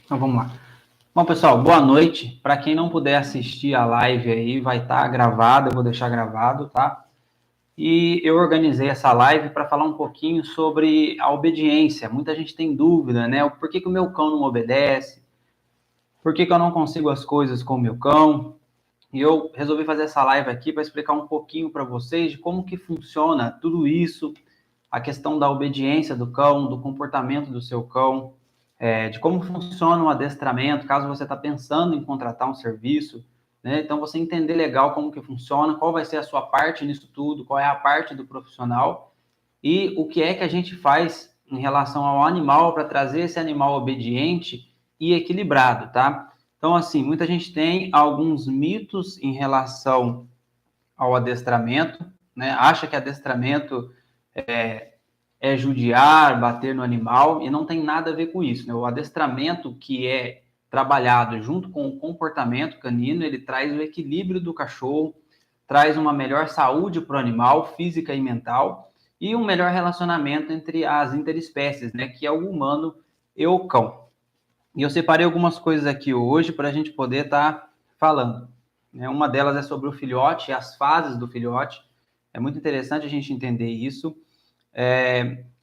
Então vamos lá. Bom, pessoal, boa noite. Para quem não puder assistir a live aí, vai estar gravado, eu vou deixar gravado, tá? E eu organizei essa live para falar um pouquinho sobre a obediência. Muita gente tem dúvida, né? Por que o meu cão não obedece? Por que eu não consigo as coisas com o meu cão? E eu resolvi fazer essa live aqui para explicar um pouquinho para vocês de como que funciona tudo isso, a questão da obediência do cão, do comportamento do seu cão, de como funciona o adestramento, caso você está pensando em contratar um serviço, né? Então, você entender legal como que funciona, qual vai ser a sua parte nisso tudo, qual é a parte do profissional e o que é que a gente faz em relação ao animal para trazer esse animal obediente e equilibrado, tá? Então, assim, muita gente tem alguns mitos em relação ao adestramento, né? Acha que adestramento é judiar, bater no animal, e não tem nada a ver com isso, né? O adestramento que é trabalhado junto com o comportamento canino, ele traz o equilíbrio do cachorro, traz uma melhor saúde para o animal, física e mental, e um melhor relacionamento entre as interespécies, né? Que é o humano e o cão. E eu separei algumas coisas aqui hoje para a gente poder estar falando. Uma delas é sobre o filhote, as fases do filhote. É muito interessante a gente entender isso.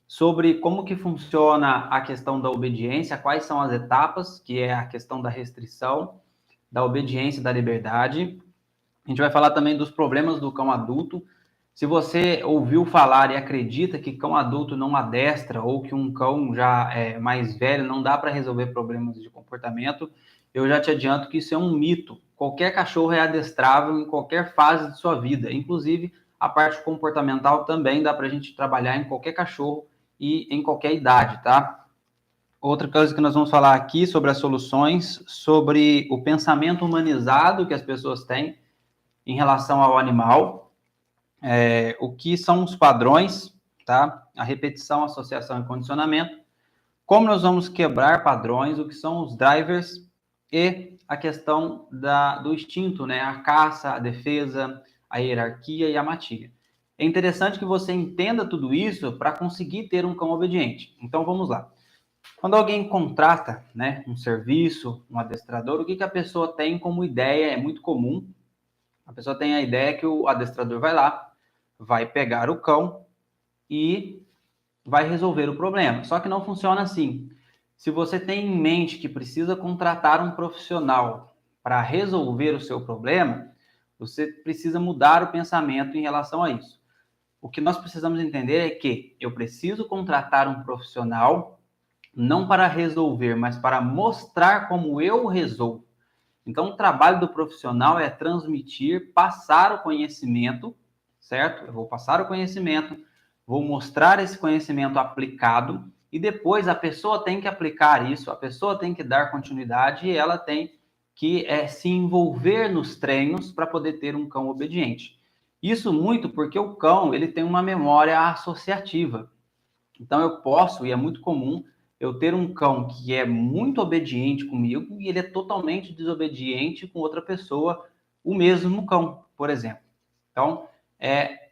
Sobre como que funciona a questão da obediência, quais são as etapas, que é a questão da restrição, da obediência, da liberdade. A gente vai falar também dos problemas do cão adulto. Se você ouviu falar e acredita que cão adulto não adestra ou que um cão já mais velho não dá para resolver problemas de comportamento, eu já te adianto que isso é um mito. Qualquer cachorro é adestrável em qualquer fase de sua vida, inclusive a parte comportamental também dá para a gente trabalhar em qualquer cachorro e em qualquer idade, tá? Outra coisa que nós vamos falar aqui sobre as soluções, sobre o pensamento humanizado que as pessoas têm em relação ao animal, o que são os padrões, tá? A repetição, associação e condicionamento, como nós vamos quebrar padrões, o que são os drivers e a questão do instinto, né? A caça, a defesa, a hierarquia e a matilha. É interessante que você entenda tudo isso para conseguir ter um cão obediente. Então, vamos lá. Quando alguém contrata, né, um serviço, um adestrador, o que a pessoa tem como ideia? É muito comum. A pessoa tem a ideia que o adestrador vai lá, vai pegar o cão e vai resolver o problema. Só que não funciona assim. Se você tem em mente que precisa contratar um profissional para resolver o seu problema, você precisa mudar o pensamento em relação a isso. O que nós precisamos entender é que eu preciso contratar um profissional não para resolver, mas para mostrar como eu resolvo. Então, o trabalho do profissional é transmitir, passar o conhecimento, certo? Eu vou passar o conhecimento, vou mostrar esse conhecimento aplicado e depois a pessoa tem que aplicar isso, a pessoa tem que dar continuidade e ela tem que se envolver nos treinos para poder ter um cão obediente. Isso muito porque o cão ele tem uma memória associativa. Então eu posso, e é muito comum, eu ter um cão que é muito obediente comigo e ele é totalmente desobediente com outra pessoa, o mesmo cão, por exemplo. Então,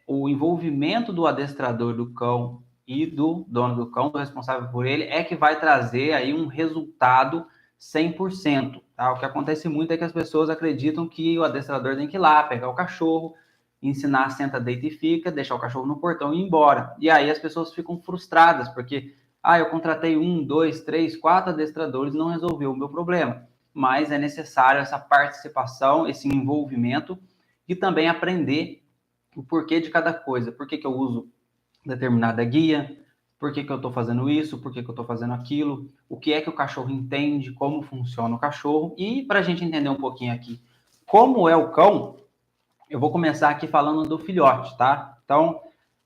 o envolvimento do adestrador do cão e do dono do cão, do responsável por ele, é que vai trazer aí um resultado 100%. Tá? O que acontece muito é que as pessoas acreditam que o adestrador tem que ir lá, pegar o cachorro, ensinar senta, deita e fica, deixar o cachorro no portão e ir embora. E aí as pessoas ficam frustradas, porque eu contratei 1, 2, 3, 4 adestradores e não resolveu o meu problema. Mas é necessário essa participação, esse envolvimento e também aprender o porquê de cada coisa. Por que eu uso determinada guia, por que eu estou fazendo isso, por que eu estou fazendo aquilo, o que é que o cachorro entende, como funciona o cachorro. E para a gente entender um pouquinho aqui como é o cão, eu vou começar aqui falando do filhote, tá? Então,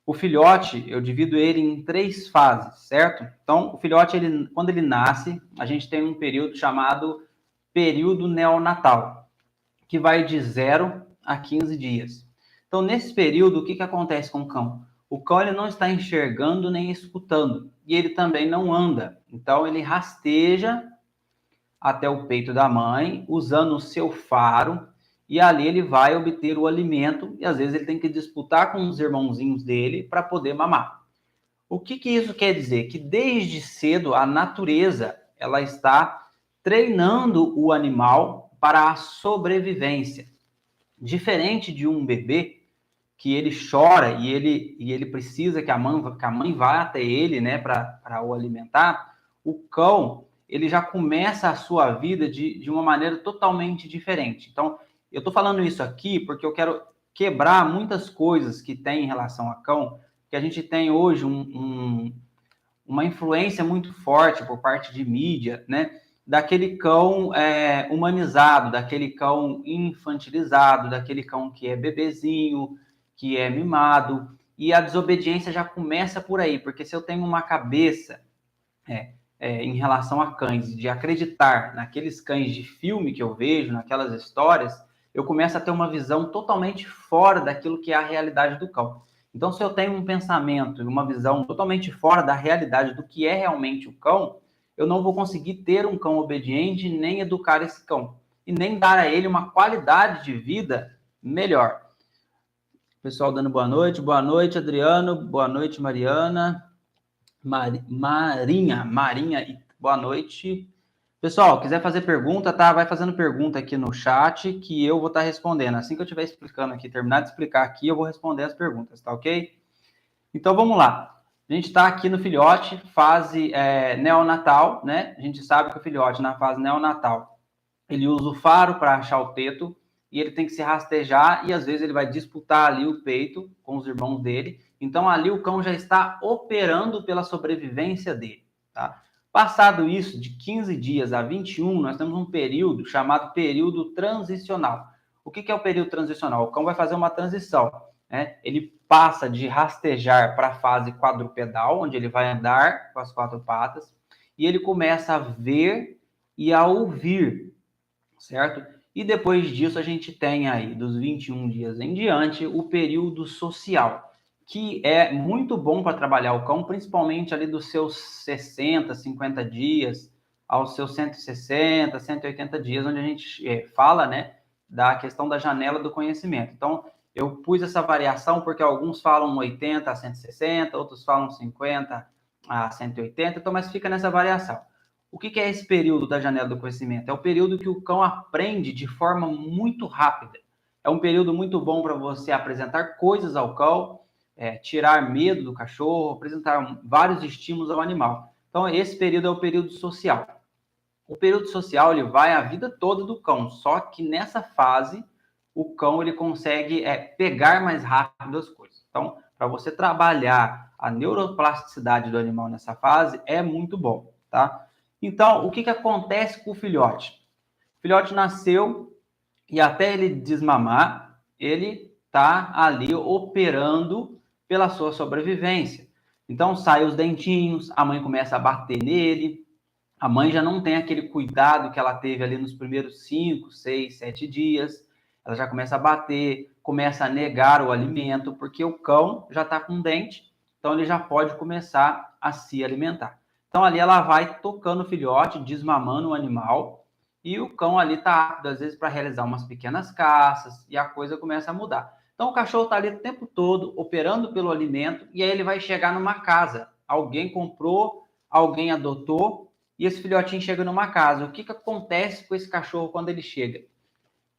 o filhote, eu divido ele em 3 fases, certo? Então, o filhote, quando ele nasce, a gente tem um período chamado período neonatal, que vai de 0 a 15 dias. Então, nesse período, o que acontece com o cão? O cão ele não está enxergando nem escutando, e ele também não anda. Então, ele rasteja até o peito da mãe, usando o seu faro, e ali ele vai obter o alimento, e às vezes ele tem que disputar com os irmãozinhos dele para poder mamar. O que isso quer dizer? Que desde cedo a natureza ela está treinando o animal para a sobrevivência. Diferente de um bebê, que ele chora e ele precisa que a mãe vá até ele, né, para o alimentar, o cão, ele já começa a sua vida de uma maneira totalmente diferente. Então, eu estou falando isso aqui porque eu quero quebrar muitas coisas que tem em relação a cão, que a gente tem hoje uma influência muito forte por parte de mídia, né, daquele cão humanizado, daquele cão infantilizado, daquele cão que é bebezinho, que é mimado, e a desobediência já começa por aí, porque se eu tenho uma cabeça em relação a cães, de acreditar naqueles cães de filme que eu vejo, naquelas histórias, eu começo a ter uma visão totalmente fora daquilo que é a realidade do cão. Então, se eu tenho um pensamento e uma visão totalmente fora da realidade do que é realmente o cão, eu não vou conseguir ter um cão obediente, nem educar esse cão, e nem dar a ele uma qualidade de vida melhor. Pessoal dando boa noite, Adriano, boa noite, Mariana, Marinha, boa noite. Pessoal, quiser fazer pergunta, tá? Vai fazendo pergunta aqui no chat que eu vou estar respondendo. Assim que eu estiver explicando aqui, terminar de explicar aqui, eu vou responder as perguntas, tá ok? Então, vamos lá. A gente está aqui no filhote, fase neonatal, né? A gente sabe que o filhote, na fase neonatal, ele usa o faro para achar o teto e ele tem que se rastejar e, às vezes, ele vai disputar ali o peito com os irmãos dele. Então, ali o cão já está operando pela sobrevivência dele, tá? Passado isso, de 15 dias a 21, nós temos um período chamado período transicional. O que é o período transicional? O cão vai fazer uma transição, né? Ele passa de rastejar para a fase quadrupedal, onde ele vai andar com as 4 patas, e ele começa a ver e a ouvir, certo? E depois disso a gente tem aí, dos 21 dias em diante, o período social, que é muito bom para trabalhar o cão, principalmente ali dos seus 60, 50 dias, aos seus 160, 180 dias, onde a gente fala, né, da questão da janela do conhecimento. Então, eu pus essa variação porque alguns falam 80 a 160, outros falam 50 a 180, então, mas fica nessa variação. O que é esse período da janela do conhecimento? É o período que o cão aprende de forma muito rápida. É um período muito bom para você apresentar coisas ao cão, tirar medo do cachorro, apresentar vários estímulos ao animal. Então, esse período é o período social. O período social ele vai a vida toda do cão, só que nessa fase o cão ele consegue pegar mais rápido as coisas. Então, para você trabalhar a neuroplasticidade do animal nessa fase é muito bom, tá? Então, o que acontece com o filhote? O filhote nasceu e até ele desmamar, ele está ali operando pela sua sobrevivência. Então, sai os dentinhos, a mãe começa a bater nele, a mãe já não tem aquele cuidado que ela teve ali nos primeiros 5, 6, 7 dias, ela já começa a bater, começa a negar o alimento, porque o cão já está com dente, então ele já pode começar a se alimentar. Então, ali ela vai tocando o filhote, desmamando o animal, e o cão ali está apto, às vezes, para realizar umas pequenas caças, e a coisa começa a mudar. Então, o cachorro está ali o tempo todo, operando pelo alimento, e aí ele vai chegar numa casa. Alguém comprou, alguém adotou, e esse filhotinho chega numa casa. O que acontece com esse cachorro quando ele chega?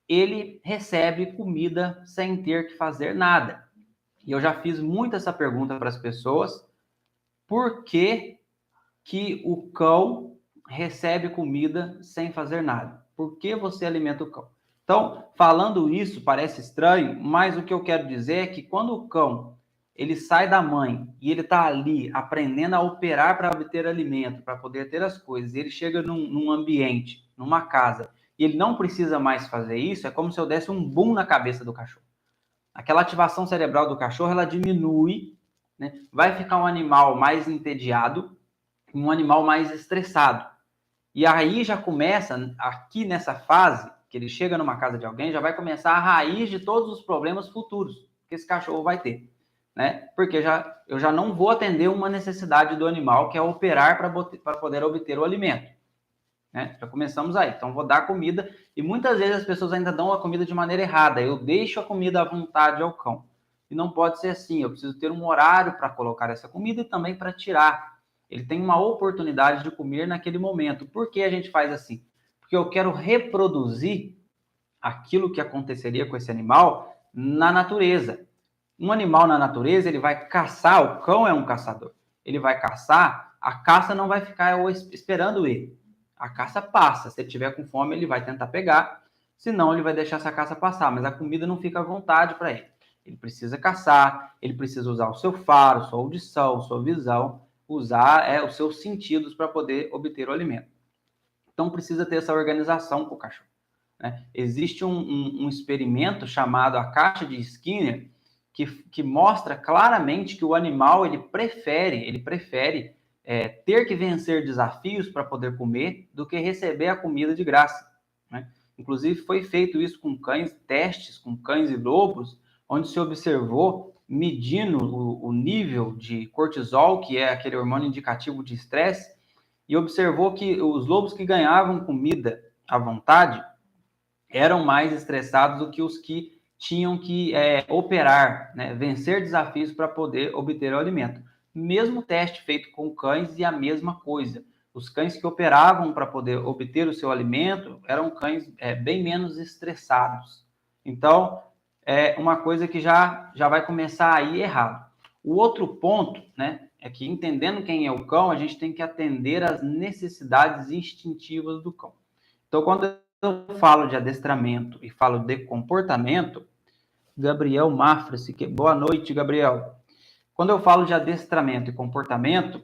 Ele recebe comida sem ter que fazer nada. E eu já fiz muito essa pergunta para as pessoas. Por que o cão recebe comida sem fazer nada? Por que você alimenta o cão? Então, falando isso, parece estranho, mas o que eu quero dizer é que quando o cão ele sai da mãe e ele está ali aprendendo a operar para obter alimento, para poder ter as coisas, e ele chega num ambiente, numa casa, e ele não precisa mais fazer isso, é como se eu desse um boom na cabeça do cachorro. Aquela ativação cerebral do cachorro, ela diminui, né? Vai ficar um animal mais entediado, um animal mais estressado. E aí já começa, aqui nessa fase, que ele chega numa casa de alguém, já vai começar a raiz de todos os problemas futuros que esse cachorro vai ter, né? Porque eu já não vou atender uma necessidade do animal, que é operar para poder obter o alimento, né? Já começamos aí. Então, vou dar comida, e muitas vezes as pessoas ainda dão a comida de maneira errada. Eu deixo a comida à vontade ao cão. E não pode ser assim. Eu preciso ter um horário para colocar essa comida e também para tirar Ele tem uma oportunidade de comer naquele momento. Por que a gente faz assim? Porque eu quero reproduzir aquilo que aconteceria com esse animal na natureza. Um animal na natureza, ele vai caçar, o cão é um caçador. Ele vai caçar, a caça não vai ficar esperando ele. A caça passa. Se ele tiver com fome, ele vai tentar pegar, senão ele vai deixar essa caça passar, mas a comida não fica à vontade para ele. Ele precisa caçar, ele precisa usar o seu faro, sua audição, sua visão, usar os seus sentidos para poder obter o alimento. Então precisa ter essa organização com o cachorro. Né? Existe um experimento chamado a caixa de Skinner que mostra claramente que o animal ele prefere ter que vencer desafios para poder comer do que receber a comida de graça. Né? Inclusive foi feito isso com cães, testes com cães e lobos, onde se observou medindo o nível de cortisol, que é aquele hormônio indicativo de estresse, e observou que os lobos que ganhavam comida à vontade eram mais estressados do que os que tinham que operar, né, vencer desafios para poder obter o alimento. Mesmo teste feito com cães e a mesma coisa. Os cães que operavam para poder obter o seu alimento eram cães bem menos estressados. Então, é uma coisa que já vai começar a ir errado. O outro ponto, né, é que entendendo quem é o cão, a gente tem que atender às necessidades instintivas do cão. Então, quando eu falo de adestramento e falo de comportamento, Gabriel Mafra, boa noite, Gabriel. Quando eu falo de adestramento e comportamento,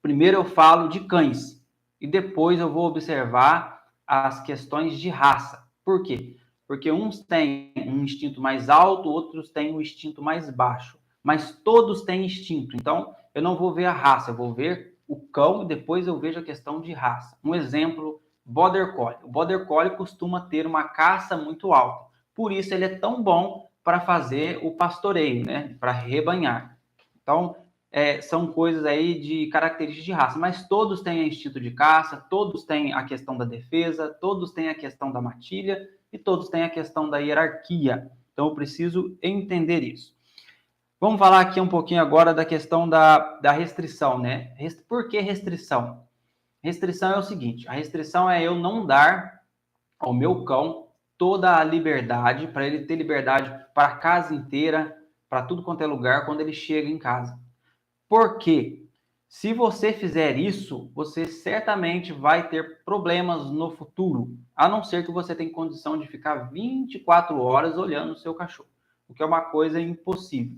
primeiro eu falo de cães e depois eu vou observar as questões de raça. Por quê? Porque uns têm um instinto mais alto, outros têm um instinto mais baixo, mas todos têm instinto. Então, eu não vou ver a raça, eu vou ver o cão e depois eu vejo a questão de raça. Um exemplo, Border Collie. O Border Collie costuma ter uma caça muito alta. Por isso ele é tão bom para fazer o pastoreio, né? Para rebanhar. Então, são coisas aí de características de raça, mas todos têm instinto de caça, todos têm a questão da defesa, todos têm a questão da matilha e todos têm a questão da hierarquia. Então, eu preciso entender isso. Vamos falar aqui um pouquinho agora da questão da restrição, né? Por que restrição? Restrição é o seguinte, a restrição é eu não dar ao meu cão toda a liberdade, para ele ter liberdade para a casa inteira, para tudo quanto é lugar, quando ele chega em casa. Por quê? Se você fizer isso, você certamente vai ter problemas no futuro, a não ser que você tenha condição de ficar 24 horas olhando o seu cachorro, o que é uma coisa impossível.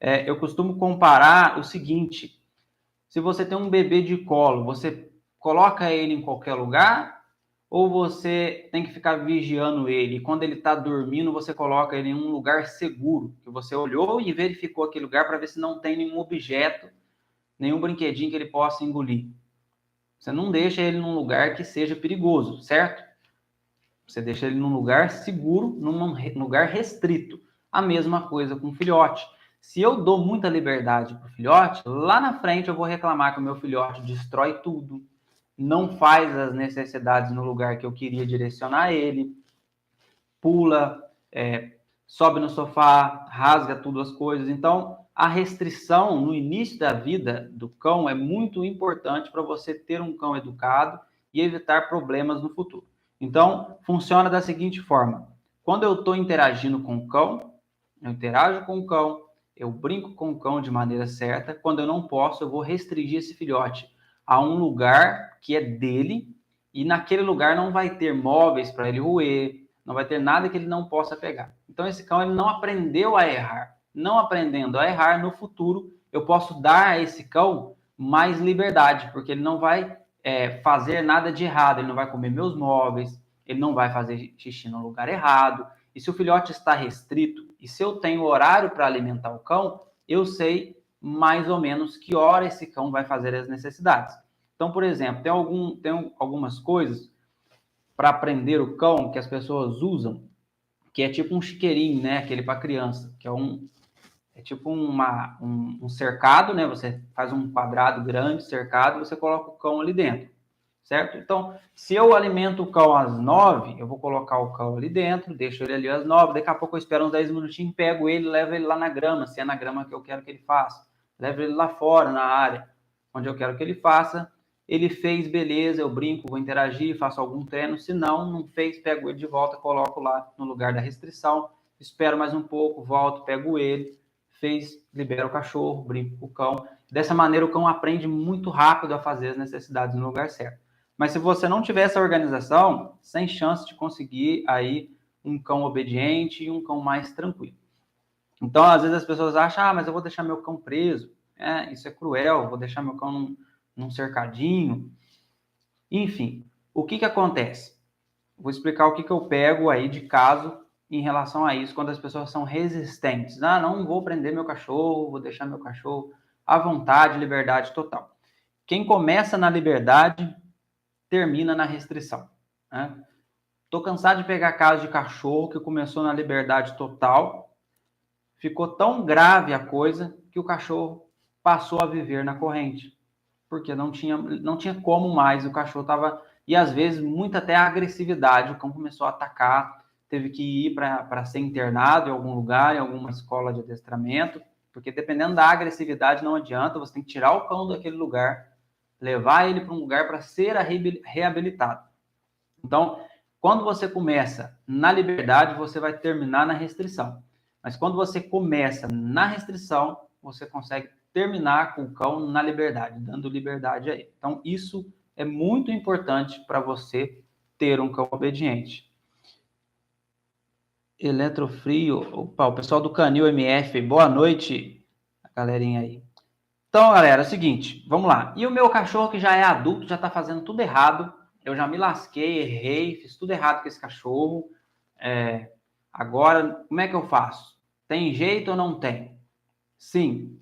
Eu costumo comparar o seguinte, se você tem um bebê de colo, você coloca ele em qualquer lugar ou você tem que ficar vigiando ele? E quando ele está dormindo, você coloca ele em um lugar seguro, que você olhou e verificou aquele lugar para ver se não tem nenhum objeto, nenhum brinquedinho que ele possa engolir. Você não deixa ele num lugar que seja perigoso, certo? Você deixa ele num lugar seguro, num lugar restrito. A mesma coisa com o filhote. Se eu dou muita liberdade para o filhote, lá na frente eu vou reclamar que o meu filhote destrói tudo, não faz as necessidades no lugar que eu queria direcionar ele, pula, sobe no sofá, rasga tudo as coisas. Então, a restrição no início da vida do cão é muito importante para você ter um cão educado e evitar problemas no futuro. Então, funciona da seguinte forma. Quando eu estou interagindo com o cão, eu interajo com o cão, eu brinco com o cão de maneira certa. Quando eu não posso, eu vou restringir esse filhote a um lugar que é dele e naquele lugar não vai ter móveis para ele roer, não vai ter nada que ele não possa pegar. Então, esse cão ele não aprendeu a errar. Não aprendendo a errar, no futuro, eu posso dar a esse cão mais liberdade, porque ele não vai fazer nada de errado, ele não vai comer meus móveis, ele não vai fazer xixi no lugar errado. E se o filhote está restrito, e se eu tenho horário para alimentar o cão, eu sei mais ou menos que hora esse cão vai fazer as necessidades. Então, por exemplo, tem algumas coisas para prender o cão que as pessoas usam, que é tipo um chiqueirinho, né? Aquele para criança, que é tipo um cercado, né? Você faz um quadrado grande, cercado, e você coloca o cão ali dentro, certo? Então, se eu alimento o cão às 9, eu vou colocar o cão ali dentro, deixo ele ali às 9, daqui a pouco eu espero uns 10 minutinhos, pego ele, levo ele lá na grama, se é na grama que eu quero que ele faça. Levo ele lá fora, na área. onde eu quero que ele faça. Ele fez, beleza, eu brinco, vou interagir, faço algum treino. Se não fez, pego ele de volta, coloco lá no lugar da restrição, espero mais um pouco, volto, pego ele, fez, libero o cachorro, brinco com o cão. Dessa maneira, o cão aprende muito rápido a fazer as necessidades no lugar certo. Mas se você não tiver essa organização, sem chance de conseguir aí um cão obediente e um cão mais tranquilo. Então, às vezes as pessoas acham, mas eu vou deixar meu cão preso. Isso é cruel, vou deixar meu cão num cercadinho. Enfim, o que acontece? Vou explicar o que eu pego aí de caso em relação a isso, quando as pessoas são resistentes. Não vou prender meu cachorro, vou deixar meu cachorro à vontade, liberdade total. Quem começa na liberdade, termina na restrição. Tô cansado de pegar casos de cachorro que começou na liberdade total, ficou tão grave a coisa que o cachorro passou a viver na corrente, porque não tinha como mais, o cachorro estava... E às vezes, muita até agressividade, o cão começou a atacar, teve que ir para ser internado em algum lugar, em alguma escola de adestramento, porque dependendo da agressividade não adianta, você tem que tirar o cão daquele lugar, levar ele para um lugar para ser reabilitado. Então, quando você começa na liberdade, você vai terminar na restrição. Mas quando você começa na restrição, você consegue terminar com o cão na liberdade, dando liberdade a ele. Então, isso é muito importante para você ter um cão obediente. Eletrofrio, opa, o pessoal do Canil MF, boa noite, a galerinha aí. Então, galera, é o seguinte, vamos lá. E o meu cachorro que já é adulto, já está fazendo tudo errado, eu já me lasquei, errei, fiz tudo errado com esse cachorro. Agora, como é que eu faço? Tem jeito ou não tem? Sim,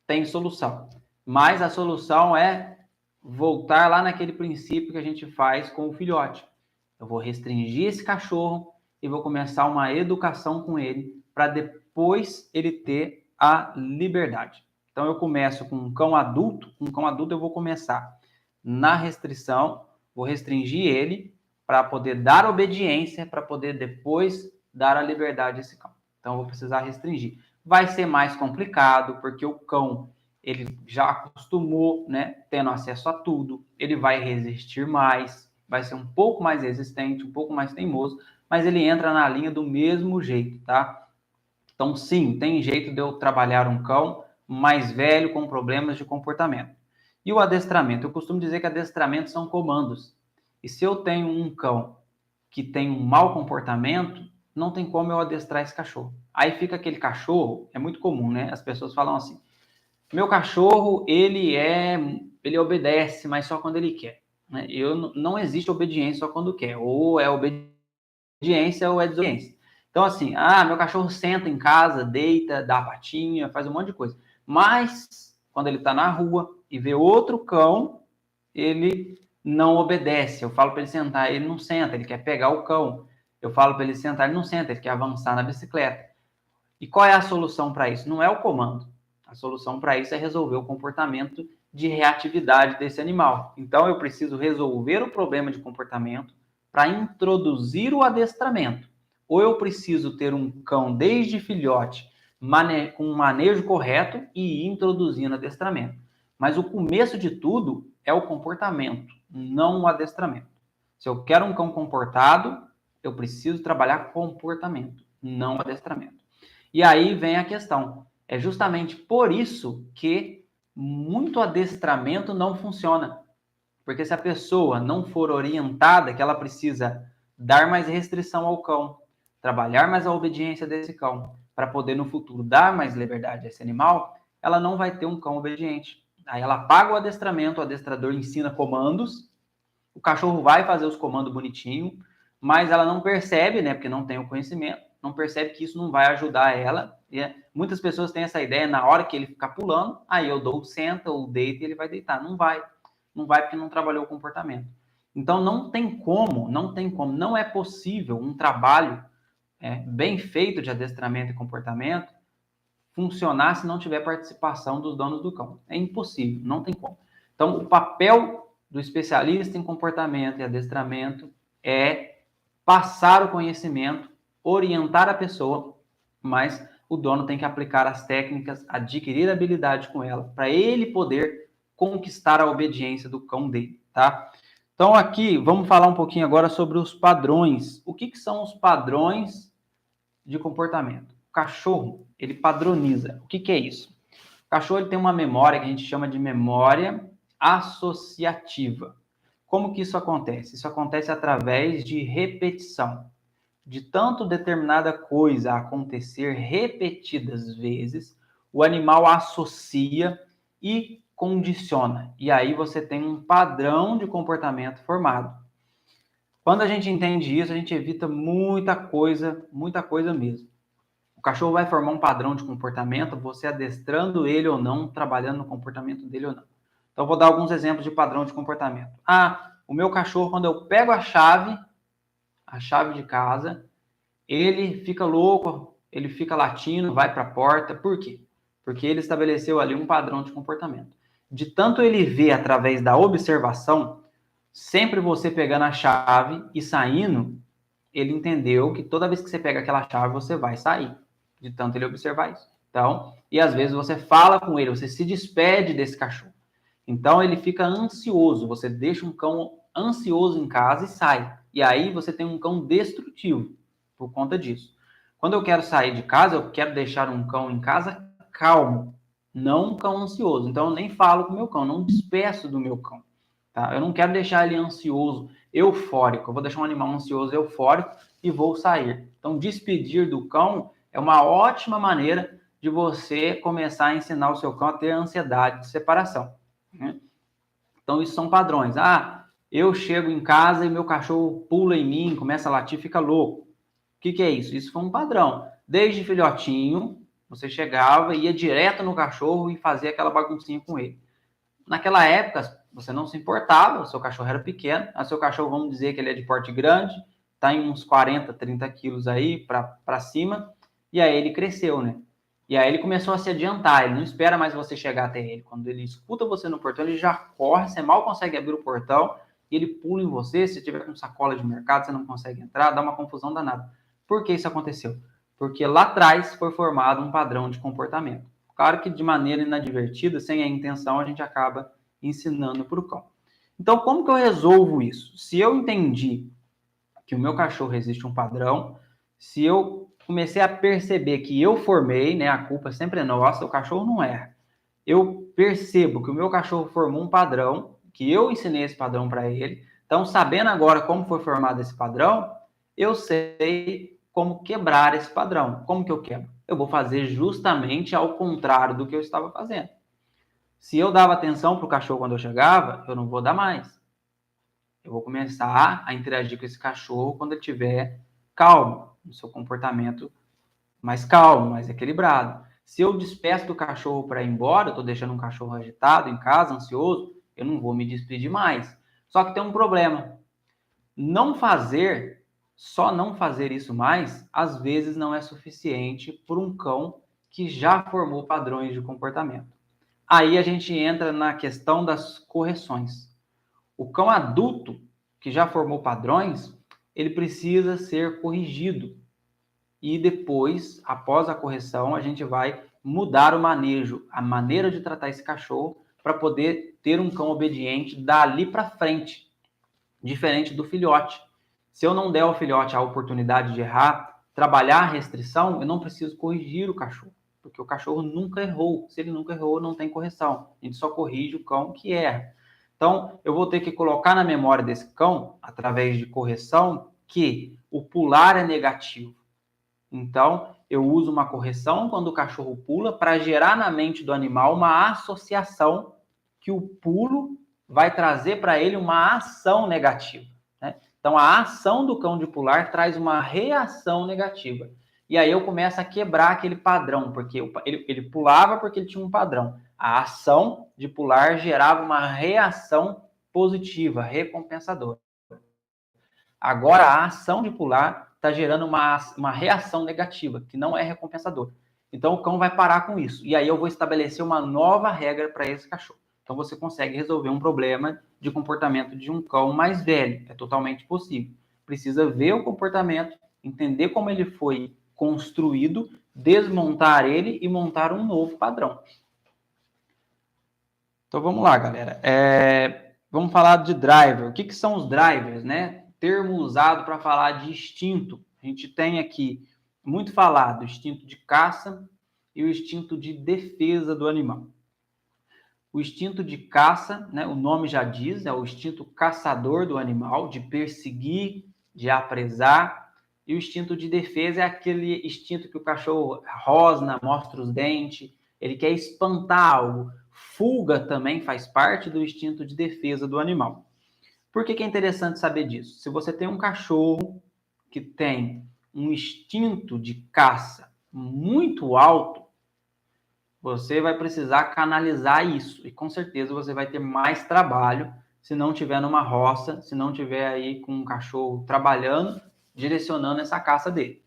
tem solução. Mas a solução é voltar lá naquele princípio que a gente faz com o filhote. Eu vou restringir esse cachorro e vou começar uma educação com ele para depois ele ter a liberdade. Então, eu começo com um cão adulto. Com um cão adulto, eu vou começar na restrição, vou restringir ele para poder dar obediência, para poder depois dar a liberdade a esse cão. Então, eu vou precisar restringir. Vai ser mais complicado, porque o cão ele já acostumou, né, tendo acesso a tudo, ele vai resistir mais, vai ser um pouco mais resistente, um pouco mais teimoso, mas ele entra na linha do mesmo jeito, tá? Então, sim, tem jeito de eu trabalhar um cão mais velho com problemas de comportamento. E o adestramento? Eu costumo dizer que adestramento são comandos. E se eu tenho um cão que tem um mau comportamento, não tem como eu adestrar esse cachorro. Aí fica aquele cachorro, é muito comum, né? As pessoas falam assim, meu cachorro, ele obedece, mas só quando ele quer. Né? Não existe obediência só quando quer. Ou é obediência ou é desobediência. Então, assim, meu cachorro senta em casa, deita, dá a patinha, faz um monte de coisa. Mas, quando ele está na rua e vê outro cão, ele não obedece. Eu falo para ele sentar, ele não senta, ele quer pegar o cão. Eu falo para ele sentar, ele não senta, ele quer avançar na bicicleta. E qual é a solução para isso? Não é o comando. A solução para isso é resolver o comportamento de reatividade desse animal. Então, eu preciso resolver o problema de comportamento para introduzir o adestramento. Ou eu preciso ter um cão desde filhote com um manejo correto e ir introduzindo adestramento. Mas o começo de tudo é o comportamento, não o adestramento. Se eu quero um cão comportado, eu preciso trabalhar comportamento, não adestramento. E aí vem a questão. É justamente por isso que muito adestramento não funciona. Porque se a pessoa não for orientada que ela precisa dar mais restrição ao cão, trabalhar mais a obediência desse cão, para poder no futuro dar mais liberdade a esse animal, ela não vai ter um cão obediente. Aí ela paga o adestramento, o adestrador ensina comandos, o cachorro vai fazer os comandos bonitinho, mas ela não percebe, né, porque não tem o conhecimento, não percebe que isso não vai ajudar ela. Muitas pessoas têm essa ideia, na hora que ele ficar pulando, aí eu dou o senta, ou deito e ele vai deitar. Não vai porque não trabalhou o comportamento. Então não tem como, não é possível um trabalho bem feito de adestramento e comportamento funcionar se não tiver participação dos donos do cão. É impossível, não tem como. Então o papel do especialista em comportamento e adestramento é passar o conhecimento, orientar a pessoa, mas o dono tem que aplicar as técnicas, adquirir habilidade com ela, para ele poder conquistar a obediência do cão dele, tá? Então, aqui, vamos falar um pouquinho agora sobre os padrões. O que são os padrões de comportamento? O cachorro, ele padroniza. O que é isso? O cachorro ele tem uma memória que a gente chama de memória associativa. Como que isso acontece? Isso acontece através de repetição. De tanto determinada coisa acontecer repetidas vezes, o animal associa e condiciona. E aí você tem um padrão de comportamento formado. Quando a gente entende isso, a gente evita muita coisa mesmo. O cachorro vai formar um padrão de comportamento, você adestrando ele ou não, trabalhando no comportamento dele ou não. Então, vou dar alguns exemplos de padrão de comportamento. O meu cachorro, quando eu pego a chave de casa, ele fica louco, ele fica latindo, vai para a porta. Por quê? Porque ele estabeleceu ali um padrão de comportamento. De tanto ele ver através da observação, sempre você pegando a chave e saindo, ele entendeu que toda vez que você pega aquela chave, você vai sair. De tanto ele observar isso. Então, e às vezes você fala com ele, você se despede desse cachorro. Então, ele fica ansioso. Você deixa um cão ansioso em casa e sai. E aí você tem um cão destrutivo por conta disso. Quando eu quero sair de casa, eu quero deixar um cão em casa calmo, não um cão ansioso. Então, eu nem falo com o meu cão, não despeço do meu cão. Tá? Eu não quero deixar ele ansioso, eufórico. Eu vou deixar um animal ansioso, eufórico e vou sair. Então, despedir do cão é uma ótima maneira de você começar a ensinar o seu cão a ter ansiedade de separação. Né? Então, isso são padrões. Eu chego em casa e meu cachorro pula em mim, começa a latir, fica louco. O que é isso? Isso foi um padrão. Desde filhotinho, você chegava, ia direto no cachorro e fazia aquela baguncinha com ele. Naquela época, você não se importava, o seu cachorro era pequeno, o seu cachorro, vamos dizer que ele é de porte grande, está em uns 40, 30 quilos aí para cima, e aí ele cresceu, né? E aí ele começou a se adiantar, ele não espera mais você chegar até ele. Quando ele escuta você no portão, ele já corre, você mal consegue abrir o portão, e ele pula em você, se tiver com sacola de mercado, você não consegue entrar, dá uma confusão danada. Por que isso aconteceu? Porque lá atrás foi formado um padrão de comportamento. Claro que de maneira inadvertida, sem a intenção, a gente acaba ensinando para o cão. Então, como que eu resolvo isso? Se eu entendi que o meu cachorro existe um padrão, se eu comecei a perceber que eu formei, né, a culpa sempre é nossa, o cachorro não erra. Eu percebo que o meu cachorro formou um padrão, que eu ensinei esse padrão para ele. Então, sabendo agora como foi formado esse padrão, eu sei como quebrar esse padrão. Como que eu quebro? Eu vou fazer justamente ao contrário do que eu estava fazendo. Se eu dava atenção para o cachorro quando eu chegava, eu não vou dar mais. Eu vou começar a interagir com esse cachorro quando ele estiver calmo, no seu comportamento mais calmo, mais equilibrado. Se eu despeço do cachorro para ir embora, eu estou deixando um cachorro agitado em casa, ansioso, eu não vou me despedir mais. Só que tem um problema. Só não fazer isso mais, às vezes não é suficiente por um cão que já formou padrões de comportamento. Aí a gente entra na questão das correções. O cão adulto, que já formou padrões, ele precisa ser corrigido. E depois, após a correção, a gente vai mudar o manejo, a maneira de tratar esse cachorro, para poder ter um cão obediente dali para frente, diferente do filhote. Se eu não der ao filhote a oportunidade de errar, trabalhar a restrição, eu não preciso corrigir o cachorro, porque o cachorro nunca errou. Se ele nunca errou, não tem correção. A gente só corrige o cão que erra. Então, eu vou ter que colocar na memória desse cão, através de correção, que o pular é negativo. Então, eu uso uma correção quando o cachorro pula para gerar na mente do animal uma associação que o pulo vai trazer para ele uma ação negativa. Né? Então, a ação do cão de pular traz uma reação negativa. E aí eu começo a quebrar aquele padrão, porque ele pulava porque ele tinha um padrão. A ação de pular gerava uma reação positiva, recompensadora. Agora, a ação de pular está gerando uma reação negativa, que não é recompensadora. Então, o cão vai parar com isso. E aí eu vou estabelecer uma nova regra para esse cachorro. Então, você consegue resolver um problema de comportamento de um cão mais velho. É totalmente possível. Precisa ver o comportamento, entender como ele foi construído, desmontar ele e montar um novo padrão. Então vamos lá, galera. Vamos falar de driver. O que são os drivers, né? Termo usado para falar de instinto. A gente tem aqui muito falado o instinto de caça e o instinto de defesa do animal. O instinto de caça, né, o nome já diz, é o instinto caçador do animal, de perseguir, de apresar. E o instinto de defesa é aquele instinto que o cachorro rosna, mostra os dentes, ele quer espantar algo. Fuga também faz parte do instinto de defesa do animal. Por que é interessante saber disso? Se você tem um cachorro que tem um instinto de caça muito alto, você vai precisar canalizar isso. E com certeza você vai ter mais trabalho se não tiver numa roça, se não tiver aí com um cachorro trabalhando, direcionando essa caça dele.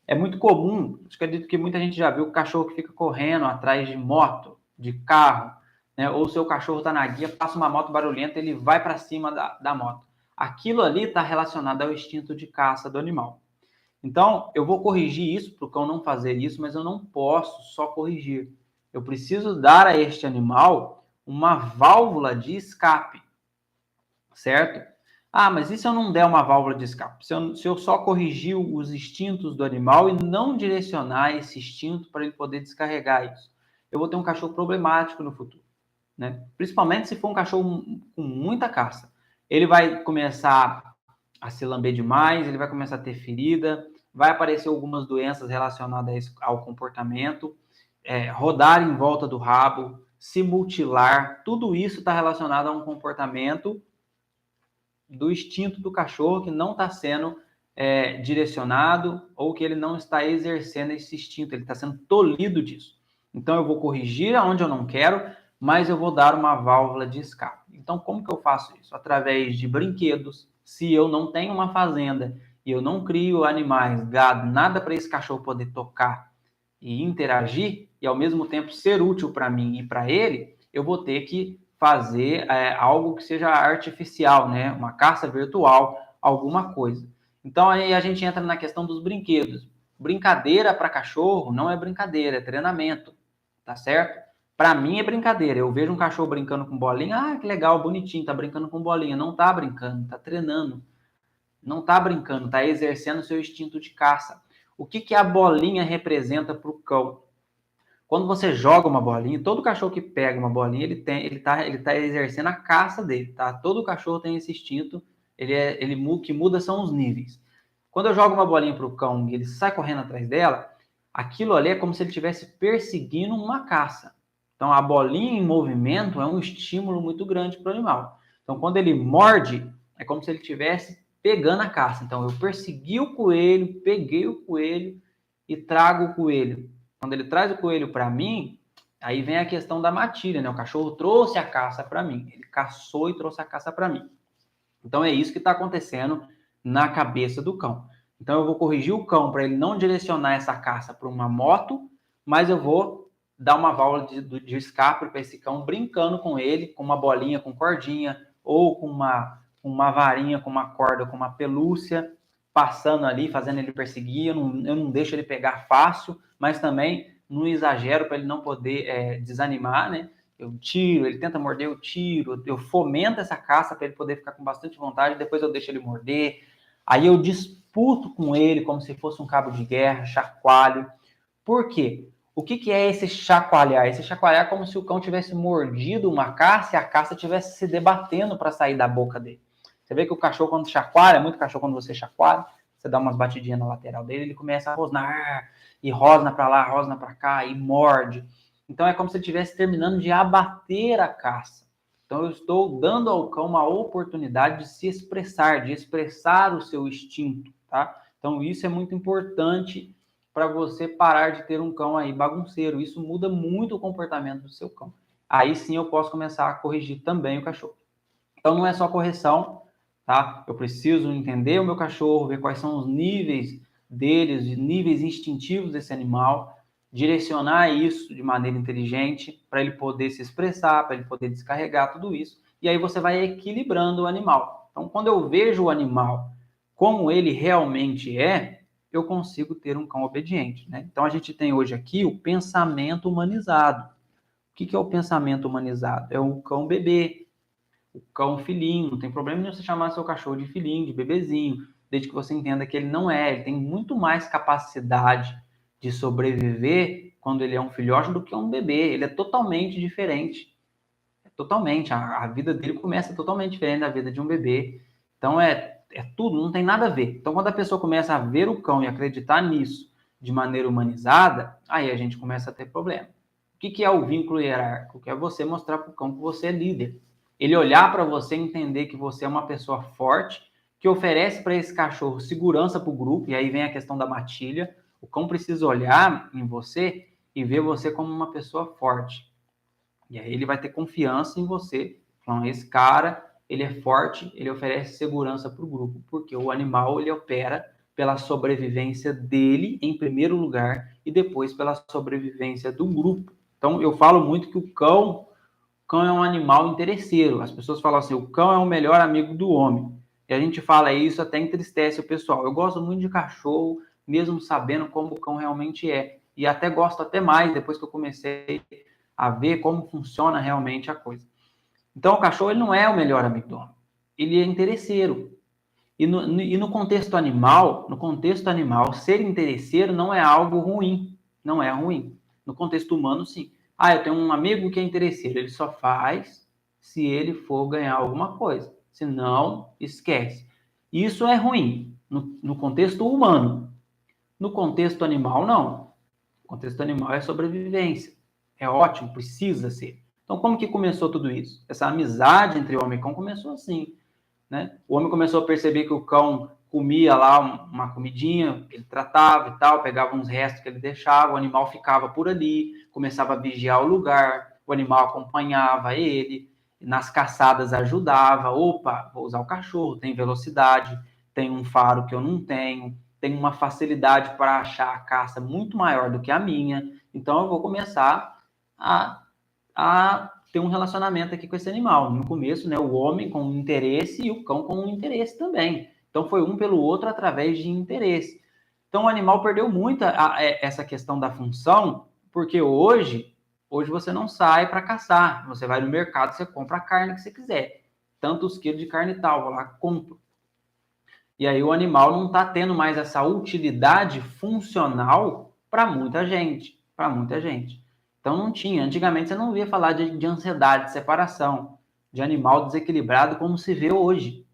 É muito comum, acredito que muita gente já viu o cachorro que fica correndo atrás de moto, de carro, né? Ou o seu cachorro está na guia, passa uma moto barulhenta, ele vai para cima da moto. Aquilo ali está relacionado ao instinto de caça do animal. Então, eu vou corrigir isso para o cão não fazer isso, mas eu não posso só corrigir. Eu preciso dar a este animal uma válvula de escape, certo? Ah, mas e se eu não der uma válvula de escape? Se eu só corrigir os instintos do animal e não direcionar esse instinto para ele poder descarregar isso? Eu vou ter um cachorro problemático no futuro, né? Principalmente se for um cachorro com muita caça. Ele vai começar a se lamber demais, ele vai começar a ter ferida, vai aparecer algumas doenças relacionadas ao comportamento, rodar em volta do rabo, se mutilar, tudo isso está relacionado a um comportamento do instinto do cachorro que não está sendo direcionado ou que ele não está exercendo esse instinto, ele está sendo tolhido disso. Então, eu vou corrigir aonde eu não quero, mas eu vou dar uma válvula de escape. Então, como que eu faço isso? Através de brinquedos. Se eu não tenho uma fazenda e eu não crio animais, gado, nada para esse cachorro poder tocar e interagir, e ao mesmo tempo ser útil para mim e para ele, eu vou ter que fazer algo que seja artificial, né? Uma caça virtual, alguma coisa. Então aí a gente entra na questão dos brinquedos. Brincadeira para cachorro não é brincadeira, é treinamento, tá certo? Para mim é brincadeira. Eu vejo um cachorro brincando com bolinha, ah, que legal, bonitinho, tá brincando com bolinha. Não tá brincando, tá treinando. Não tá brincando, tá exercendo o seu instinto de caça. O que a bolinha representa para o cão? Quando você joga uma bolinha, todo cachorro que pega uma bolinha, ele tá exercendo a caça dele, tá? Todo cachorro tem esse instinto, que muda são os níveis. Quando eu jogo uma bolinha para o cão e ele sai correndo atrás dela, aquilo ali é como se ele estivesse perseguindo uma caça. Então, a bolinha em movimento é um estímulo muito grande para o animal. Então, quando ele morde, é como se ele estivesse pegando a caça. Então, eu persegui o coelho, peguei o coelho e trago o coelho. Quando ele traz o coelho para mim, aí vem a questão da matilha, né? O cachorro trouxe a caça para mim. Ele caçou e trouxe a caça para mim. Então, é isso que está acontecendo na cabeça do cão. Então, eu vou corrigir o cão para ele não direcionar essa caça para uma moto, mas eu vou dar uma válvula de escape para esse cão brincando com ele, com uma bolinha com cordinha, ou com uma varinha, com uma corda, com uma pelúcia, passando ali, fazendo ele perseguir. Eu não deixo ele pegar fácil, mas também não exagero para ele não poder desanimar, né? Eu tiro, ele tenta morder, eu tiro, eu fomento essa caça para ele poder ficar com bastante vontade, depois eu deixo ele morder, aí eu disputo com ele como se fosse um cabo de guerra, chacoalho. Por quê? O que é esse chacoalhar? Esse chacoalhar é como se o cão tivesse mordido uma caça e a caça estivesse se debatendo para sair da boca dele. Você vê que o cachorro, quando chacoalha, muito cachorro, quando você chacoalha, você dá umas batidinhas na lateral dele, ele começa a rosnar, e rosna para lá, rosna para cá, e morde. Então, é como se ele estivesse terminando de abater a caça. Então, eu estou dando ao cão uma oportunidade de se expressar, de expressar o seu instinto, tá? Então, isso é muito importante para você parar de ter um cão aí bagunceiro. Isso muda muito o comportamento do seu cão. Aí sim eu posso começar a corrigir também o cachorro. Então, não é só correção, tá? Eu preciso entender o meu cachorro, ver quais são os níveis deles, níveis instintivos desse animal, direcionar isso de maneira inteligente para ele poder se expressar, para ele poder descarregar tudo isso. E aí você vai equilibrando o animal. Então, quando eu vejo o animal como ele realmente é, eu consigo ter um cão obediente, né? Então, a gente tem hoje aqui o pensamento humanizado. O que é o pensamento humanizado? É o cão bebê, o cão filhinho. Não tem problema nenhum você chamar seu cachorro de filhinho, de bebezinho, desde que você entenda que ele não é. Ele tem muito mais capacidade de sobreviver quando ele é um filhote do que um bebê. Ele é totalmente diferente. Totalmente. A vida dele começa totalmente diferente da vida de um bebê. Então, é tudo, não tem nada a ver. Então, quando a pessoa começa a ver o cão e acreditar nisso de maneira humanizada, aí a gente começa a ter problema. O que é o vínculo hierárquico? Que é você mostrar para o cão que você é líder. Ele olhar para você e entender que você é uma pessoa forte, que oferece para esse cachorro segurança para o grupo, e aí vem a questão da matilha. O cão precisa olhar em você e ver você como uma pessoa forte. E aí ele vai ter confiança em você. Então, esse cara, ele é forte, ele oferece segurança para o grupo, porque o animal, ele opera pela sobrevivência dele, em primeiro lugar, e depois pela sobrevivência do grupo. Então, eu falo muito que o cão é um animal interesseiro. As pessoas falam assim, o cão é o melhor amigo do homem. E a gente fala isso, até entristece o pessoal. Eu gosto muito de cachorro, mesmo sabendo como o cão realmente é. E até gosto até mais, depois que eu comecei a ver como funciona realmente a coisa. Então, o cachorro ele não é o melhor amigo do homem. Ele é interesseiro. E no contexto animal, ser interesseiro não é algo ruim. Não é ruim. No contexto humano, sim. Ah, eu tenho um amigo que é interesseiro. Ele só faz se ele for ganhar alguma coisa. Se não, esquece. Isso é ruim no contexto humano. No contexto animal, não. O contexto animal é sobrevivência. É ótimo, precisa ser. Então, como que começou tudo isso? Essa amizade entre homem e cão começou assim, né? O homem começou a perceber que o cão comia lá uma comidinha, ele tratava e tal, pegava uns restos que ele deixava, o animal ficava por ali, começava a vigiar o lugar, o animal acompanhava ele, nas caçadas ajudava, opa, vou usar o cachorro, tem velocidade, tem um faro que eu não tenho, tem uma facilidade para achar a caça muito maior do que a minha, então eu vou começar a ter um relacionamento aqui com esse animal. No começo, né, o homem com um interesse e o cão com um interesse também. Então foi um pelo outro através de interesse. Então o animal perdeu muito essa questão da função, porque hoje você não sai para caçar. Você vai no mercado, você compra a carne que você quiser. Tantos quilos de carne e tal, vou lá, compro. E aí o animal não está tendo mais essa utilidade funcional para muita gente. Para muita gente. Então não tinha. Antigamente você não via falar de ansiedade, de separação, de animal desequilibrado como se vê hoje.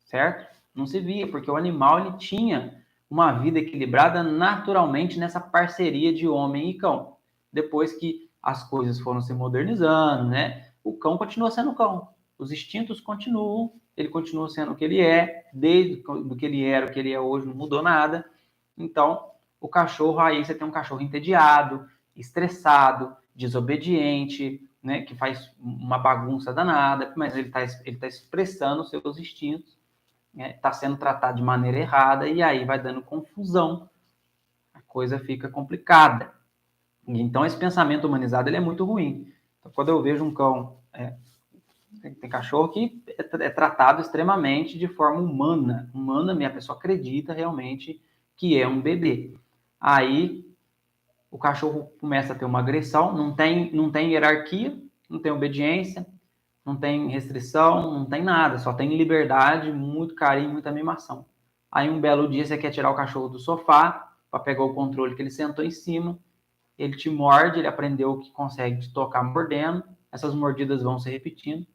Certo? Não se via, porque o animal ele tinha uma vida equilibrada naturalmente nessa parceria de homem e cão. Depois que as coisas foram se modernizando, né? O cão continua sendo cão. Os instintos continuam, ele continua sendo o que ele é, desde do que ele era, o que ele é hoje, não mudou nada. Então, o cachorro, aí você tem um cachorro entediado, estressado, desobediente, né, que faz uma bagunça danada, mas ele tá expressando os seus instintos, está sendo tratado de maneira errada, e aí vai dando confusão, a coisa fica complicada. Então, esse pensamento humanizado ele é muito ruim. Então, quando eu vejo um cão, tem cachorro que é tratado extremamente de forma humana. Humana, minha pessoa acredita realmente que é um bebê. Aí, o cachorro começa a ter uma agressão, não tem hierarquia, não tem obediência, não tem restrição, não tem nada, só tem liberdade, muito carinho, muita mimação. Aí um belo dia você quer tirar o cachorro do sofá para pegar o controle que ele sentou em cima, ele te morde, ele aprendeu que consegue te tocar mordendo, essas mordidas vão se repetindo,